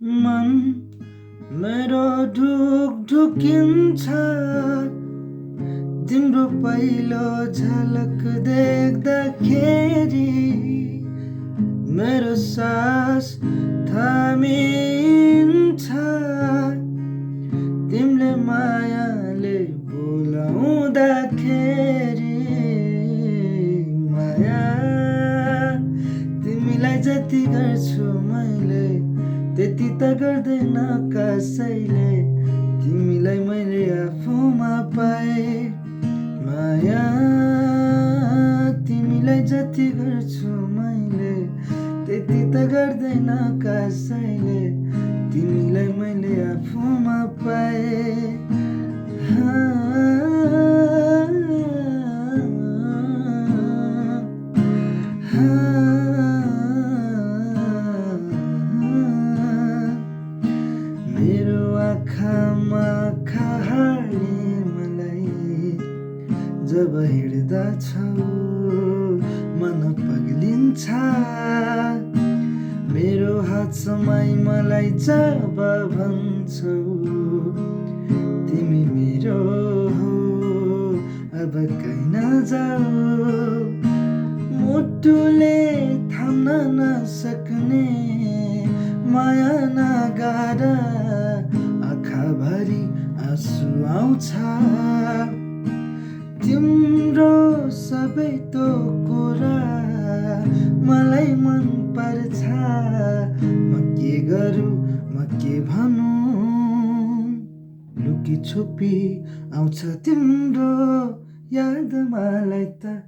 मन मेरो ढुकढुकिन्छ तिम्रो पहिलो झलक देख्दाखेरि मेरो सास थामिन्छ तिमीले मायाले बोलाउँदाखेरि माया तिमीलाई जति गर्छु मैले त्यति त गर्दैन कसैले तिमीलाई मैले आफूमा पाएँ माया तिमीलाई जति गर्छु मैले त्यति त गर्दैन कसैले तिमीलाई मैले आफूमा पाएँ मेरो आँखामा खाहाले मलाई जब हिँड्दछौ मन पग्लिन्छ मेरो हात समाई मलाई जब भन्छौ तिमी मेरो हो अब कहीँ नजाऊ मुटुले थाम्न नसक्ने माया नगारा आँखाभरि आँसु आउँछ तिम्रो सबै तो कुरा मलाई मन पर्छ म के गरौँ म के भनौँ लुकी छुपी आउँछ तिम्रो याद मलाई त